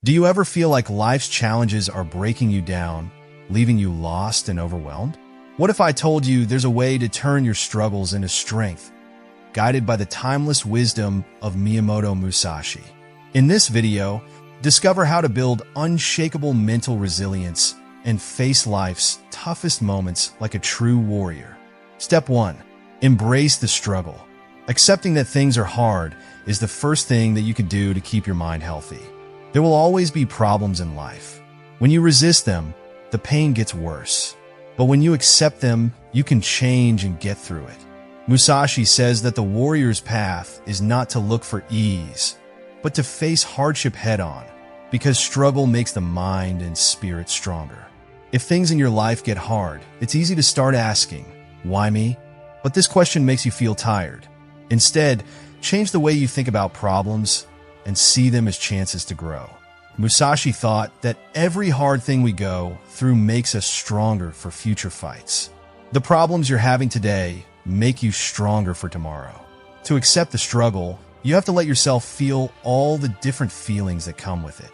Do you ever feel like life's challenges are breaking you down, leaving you lost and overwhelmed? What if I told you there's a way to turn your struggles into strength, guided by the timeless wisdom of Miyamoto Musashi? In this video, discover how to build unshakable mental resilience and face life's toughest moments like a true warrior. Step 1. Embrace the struggle. Accepting that things are hard is the first thing that you can do to keep your mind healthy. There will always be problems in life. When you resist them, the pain gets worse. But when you accept them, you can change and get through it. Musashi says that the warrior's path is not to look for ease, but to face hardship head-on, because struggle makes the mind and spirit stronger. If things in your life get hard, it's easy to start asking, why me? But this question makes you feel tired. Instead, change the way you think about problems and see them as chances to grow. Musashi thought that every hard thing we go through makes us stronger for future fights. The problems you're having today make you stronger for tomorrow. To accept the struggle, you have to let yourself feel all the different feelings that come with it.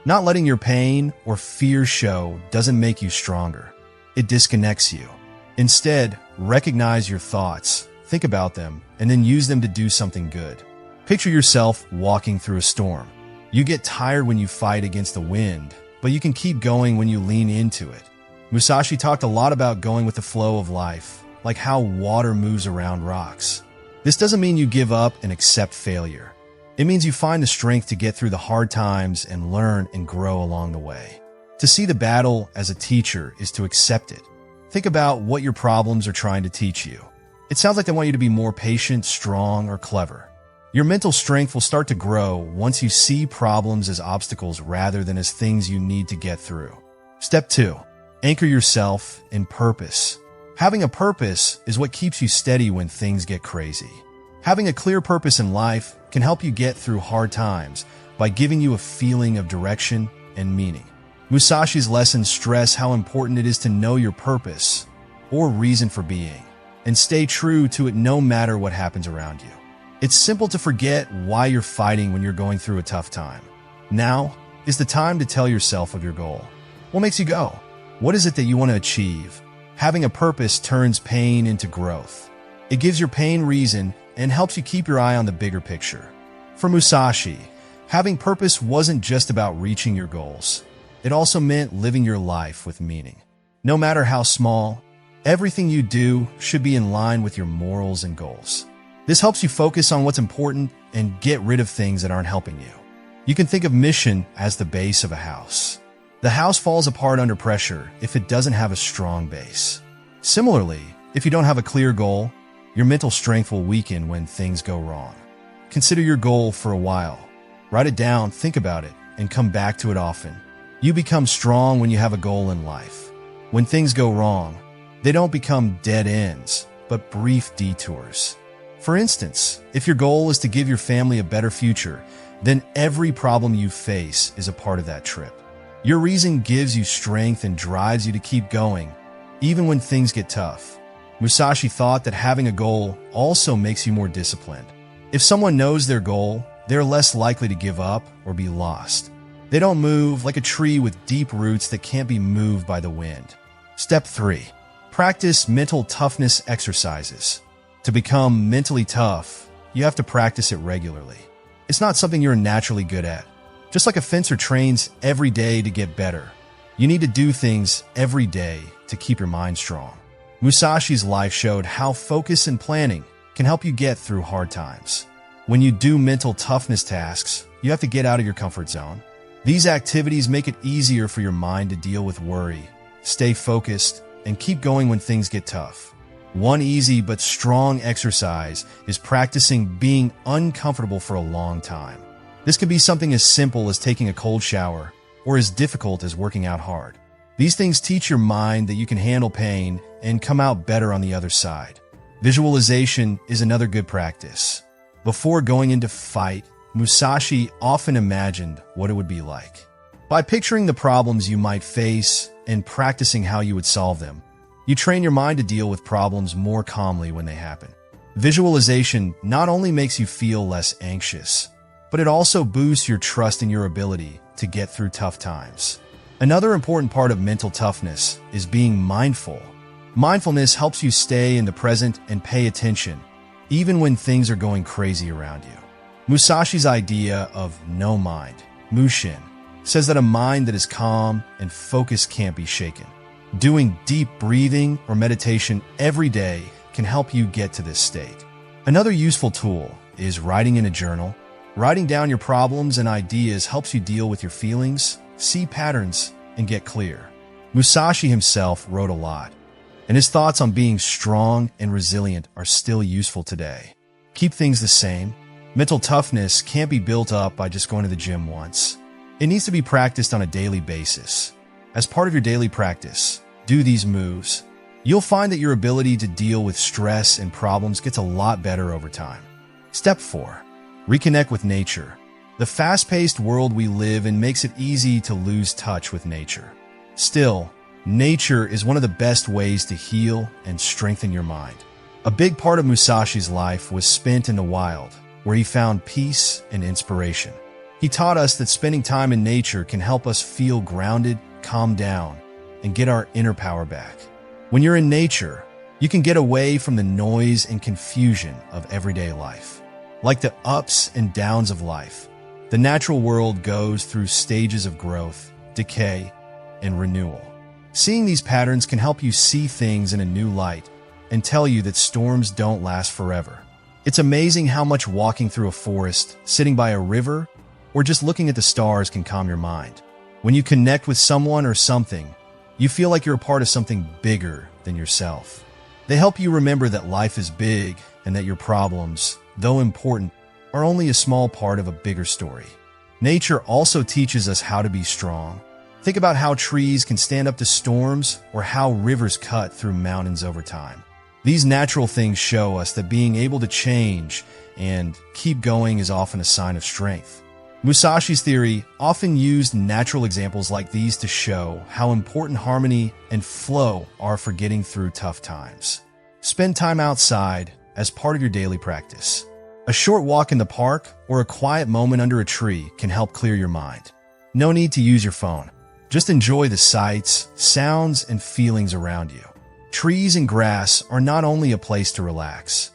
Not letting your pain or fear show doesn't make you stronger. It disconnects you. Instead, recognize your thoughts, think about them, and then use them to do something good. Picture yourself walking through a storm. You get tired when you fight against the wind, but you can keep going when you lean into it. Musashi talked a lot about going with the flow of life, like how water moves around rocks. This doesn't mean you give up and accept failure. It means you find the strength to get through the hard times and learn and grow along the way. To see the battle as a teacher is to accept it. Think about what your problems are trying to teach you. It sounds like they want you to be more patient, strong, or clever. Your mental strength will start to grow once you see problems as obstacles rather than as things you need to get through. Step 2. Anchor yourself in purpose. Having a purpose is what keeps you steady when things get crazy. Having a clear purpose in life can help you get through hard times by giving you a feeling of direction and meaning. Musashi's lessons stress how important it is to know your purpose or reason for being and stay true to it no matter what happens around you. It's simple to forget why you're fighting when you're going through a tough time. Now is the time to tell yourself of your goal. What makes you go? What is it that you want to achieve? Having a purpose turns pain into growth. It gives your pain reason and helps you keep your eye on the bigger picture. For Musashi, having purpose wasn't just about reaching your goals. It also meant living your life with meaning. No matter how small, everything you do should be in line with your morals and goals. This helps you focus on what's important and get rid of things that aren't helping you. You can think of mission as the base of a house. The house falls apart under pressure if it doesn't have a strong base. Similarly, if you don't have a clear goal, your mental strength will weaken when things go wrong. Consider your goal for a while. Write it down, think about it, and come back to it often. You become strong when you have a goal in life. When things go wrong, they don't become dead ends, but brief detours. For instance, if your goal is to give your family a better future, then every problem you face is a part of that trip. Your reason gives you strength and drives you to keep going, even when things get tough. Musashi thought that having a goal also makes you more disciplined. If someone knows their goal, they're less likely to give up or be lost. They don't move like a tree with deep roots that can't be moved by the wind. Step 3. Practice mental toughness exercises. To become mentally tough, you have to practice it regularly. It's not something you're naturally good at. Just like a fencer trains every day to get better, you need to do things every day to keep your mind strong. Musashi's life showed how focus and planning can help you get through hard times. When you do mental toughness tasks, you have to get out of your comfort zone. These activities make it easier for your mind to deal with worry, stay focused, and keep going when things get tough. One easy but strong exercise is practicing being uncomfortable for a long time. This can be something as simple as taking a cold shower or as difficult as working out hard. These things teach your mind that you can handle pain and come out better on the other side. Visualization is another good practice. Before going into fight, Musashi often imagined what it would be like. By picturing the problems you might face and practicing how you would solve them, you train your mind to deal with problems more calmly when they happen. Visualization not only makes you feel less anxious, but it also boosts your trust in your ability to get through tough times. Another important part of mental toughness is being mindful. Mindfulness helps you stay in the present and pay attention, even when things are going crazy around you. Musashi's idea of no mind, Mushin, says that a mind that is calm and focused can't be shaken. Doing deep breathing or meditation every day can help you get to this state. Another useful tool is writing in a journal. Writing down your problems and ideas helps you deal with your feelings, see patterns, and get clear. Musashi himself wrote a lot, and his thoughts on being strong and resilient are still useful today. Keep things the same. Mental toughness can't be built up by just going to the gym once. It needs to be practiced on a daily basis. As part of your daily practice, do these moves. You'll find that your ability to deal with stress and problems gets a lot better over time. Step 4. Reconnect with nature. The fast-paced world we live in makes it easy to lose touch with nature. Still, nature is one of the best ways to heal and strengthen your mind. A big part of Musashi's life was spent in the wild, where he found peace and inspiration. He taught us that spending time in nature can help us feel grounded, calm down, and get our inner power back. When you're in nature, you can get away from the noise and confusion of everyday life. Like the ups and downs of life, the natural world goes through stages of growth, decay, and renewal. Seeing these patterns can help you see things in a new light and tell you that storms don't last forever. It's amazing how much walking through a forest, sitting by a river, or just looking at the stars can calm your mind. When you connect with someone or something, you feel like you're a part of something bigger than yourself. They help you remember that life is big and that your problems, though important, are only a small part of a bigger story. Nature also teaches us how to be strong. Think about how trees can stand up to storms or how rivers cut through mountains over time. These natural things show us that being able to change and keep going is often a sign of strength. Musashi's theory often used natural examples like these to show how important harmony and flow are for getting through tough times. Spend time outside as part of your daily practice. A short walk in the park or a quiet moment under a tree can help clear your mind. No need to use your phone. Just enjoy the sights, sounds, and feelings around you. Trees and grass are not only a place to relax.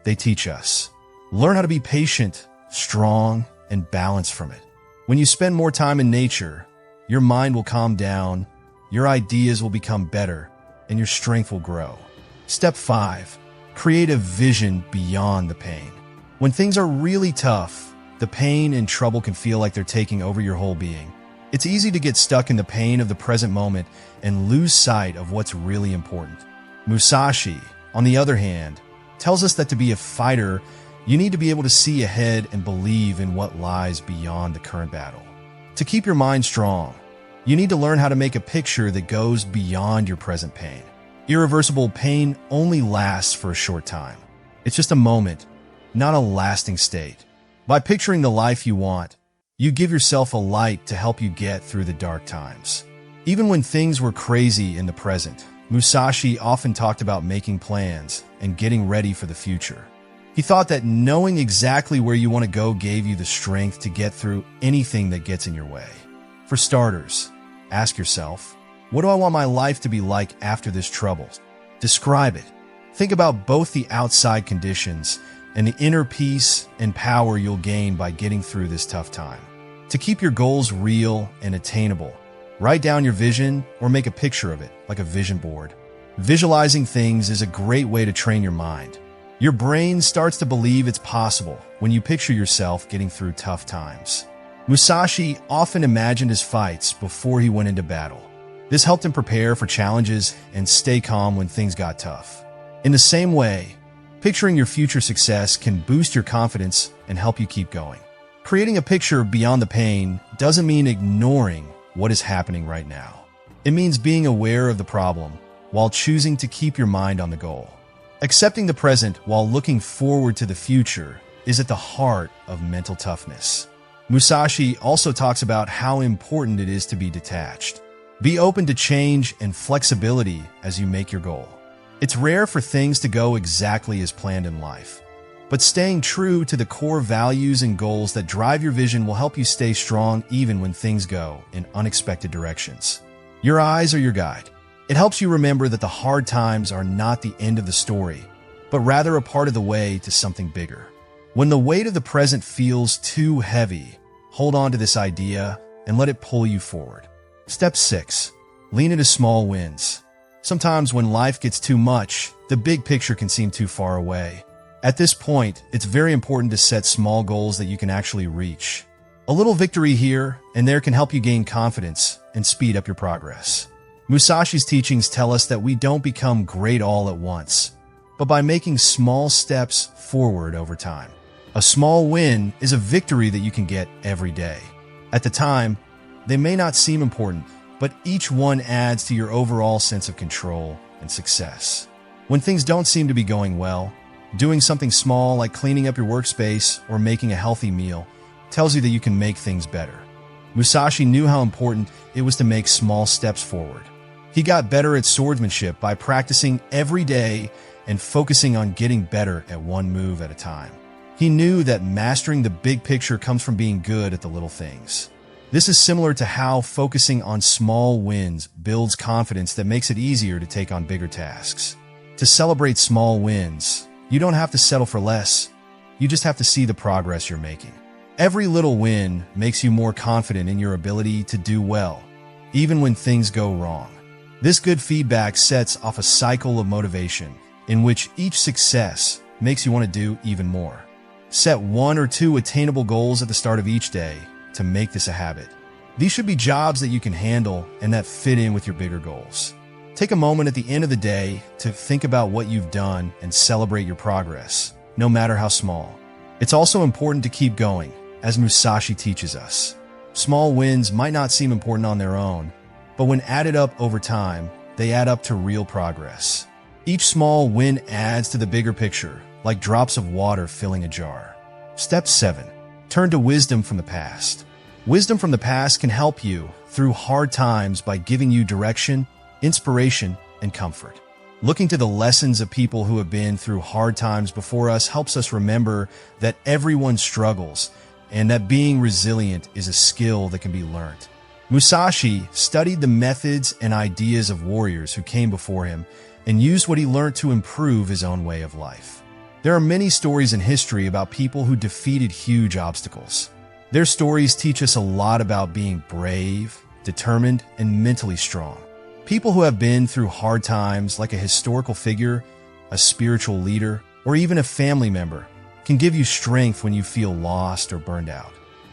They teach us. Learn how to be patient, strong, and balanced from it. When you spend more time in nature, your mind will calm down, your ideas will become better, and your strength will grow. Step 5. Create a vision beyond the pain. When things are really tough, the pain and trouble can feel like they're taking over your whole being. It's easy to get stuck in the pain of the present moment and lose sight of what's really important. Musashi, on the other hand, tells us that to be a fighter, you need to be able to see ahead and believe in what lies beyond the current battle. To keep your mind strong, you need to learn how to make a picture that goes beyond your present pain. Irreversible pain only lasts for a short time. It's just a moment, not a lasting state. By picturing the life you want, you give yourself a light to help you get through the dark times. Even when things were crazy in the present, Musashi often talked about making plans and getting ready for the future. He thought that knowing exactly where you want to go gave you the strength to get through anything that gets in your way. For starters, ask yourself, what do I want my life to be like after this trouble? Describe it. Think about both the outside conditions and the inner peace and power you'll gain by getting through this tough time. To keep your goals real and attainable, write down your vision or make a picture of it, like a vision board. Visualizing things is a great way to train your mind. Your brain starts to believe it's possible when you picture yourself getting through tough times. Musashi often imagined his fights before he went into battle. This helped him prepare for challenges and stay calm when things got tough. In the same way, picturing your future success can boost your confidence and help you keep going. Creating a picture beyond the pain doesn't mean ignoring what is happening right now. It means being aware of the problem while choosing to keep your mind on the goal. Accepting the present while looking forward to the future is at the heart of mental toughness. Musashi also talks about how important it is to be detached. Be open to change and flexibility as you make your goal. It's rare for things to go exactly as planned in life, But staying true to the core values and goals that drive your vision will help you stay strong even when things go in unexpected directions. Your eyes are your guide. It helps you remember that the hard times are not the end of the story, but rather a part of the way to something bigger. When the weight of the present feels too heavy, hold on to this idea and let it pull you forward. Step 6. Lean into small wins. Sometimes when life gets too much, the big picture can seem too far away. At this point, it's very important to set small goals that you can actually reach. A little victory here and there can help you gain confidence and speed up your progress. Musashi's teachings tell us that we don't become great all at once, but by making small steps forward over time. A small win is a victory that you can get every day. At the time, they may not seem important, but each one adds to your overall sense of control and success. When things don't seem to be going well, doing something small like cleaning up your workspace or making a healthy meal tells you that you can make things better. Musashi knew how important it was to make small steps forward. He got better at swordsmanship by practicing every day and focusing on getting better at one move at a time. He knew that mastering the big picture comes from being good at the little things. This is similar to how focusing on small wins builds confidence that makes it easier to take on bigger tasks. To celebrate small wins, you don't have to settle for less. You just have to see the progress you're making. Every little win makes you more confident in your ability to do well, even when things go wrong. This good feedback sets off a cycle of motivation in which each success makes you want to do even more. Set 1 or 2 attainable goals at the start of each day to make this a habit. These should be jobs that you can handle and that fit in with your bigger goals. Take a moment at the end of the day to think about what you've done and celebrate your progress, no matter how small. It's also important to keep going, as Musashi teaches us. Small wins might not seem important on their own, but when added up over time, they add up to real progress. Each small win adds to the bigger picture, like drops of water filling a jar. Step 7. Turn to wisdom from the past. Wisdom from the past can help you through hard times by giving you direction, inspiration, and comfort. Looking to the lessons of people who have been through hard times before us helps us remember that everyone struggles and that being resilient is a skill that can be learned. Musashi studied the methods and ideas of warriors who came before him and used what he learned to improve his own way of life. There are many stories in history about people who defeated huge obstacles. Their stories teach us a lot about being brave, determined, and mentally strong. People who have been through hard times, like a historical figure, a spiritual leader, or even a family member, can give you strength when you feel lost or burned out.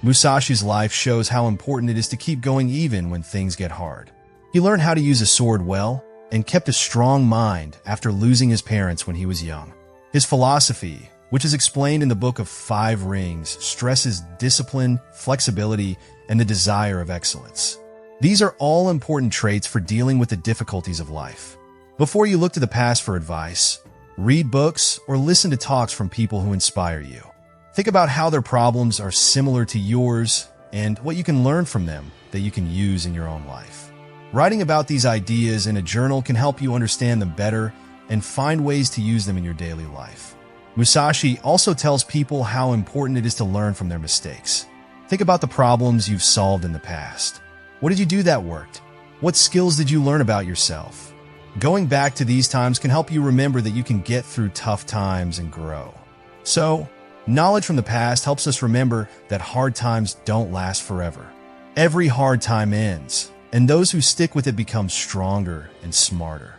Musashi's life shows how important it is to keep going even when things get hard. He learned how to use a sword well and kept a strong mind after losing his parents when he was young. His philosophy, which is explained in the book of 5 Rings, stresses discipline, flexibility, and the desire of excellence. These are all important traits for dealing with the difficulties of life. Before you look to the past for advice, read books or listen to talks from people who inspire you. Think about how their problems are similar to yours and what you can learn from them that you can use in your own life. Writing about these ideas in a journal can help you understand them better and find ways to use them in your daily life. Musashi also tells people how important it is to learn from their mistakes. Think about the problems you've solved in the past. What did you do that worked? What skills did you learn about yourself? Going back to these times can help you remember that you can get through tough times and grow. So, knowledge from the past helps us remember that hard times don't last forever. Every hard time ends, and those who stick with it become stronger and smarter.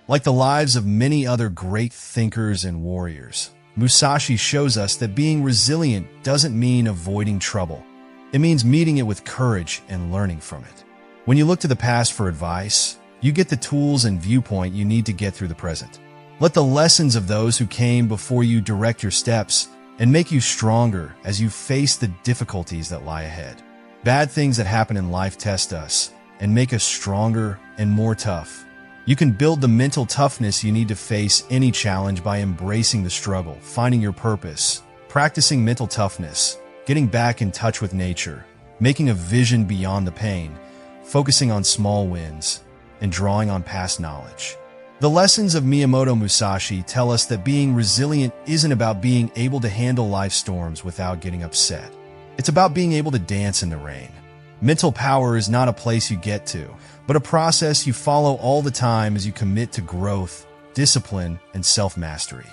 Like the lives of many other great thinkers and warriors, Musashi shows us that being resilient doesn't mean avoiding trouble. It means meeting it with courage and learning from it. When you look to the past for advice, you get the tools and viewpoint you need to get through the present. Let the lessons of those who came before you direct your steps and make you stronger as you face the difficulties that lie ahead. Bad things that happen in life test us and make us stronger and more tough. You can build the mental toughness you need to face any challenge by embracing the struggle, finding your purpose, practicing mental toughness, getting back in touch with nature, making a vision beyond the pain, focusing on small wins, and drawing on past knowledge. The lessons of Miyamoto Musashi tell us that being resilient isn't about being able to handle life's storms without getting upset. It's about being able to dance in the rain. Mental power is not a place you get to, but a process you follow all the time as you commit to growth, discipline, and self-mastery.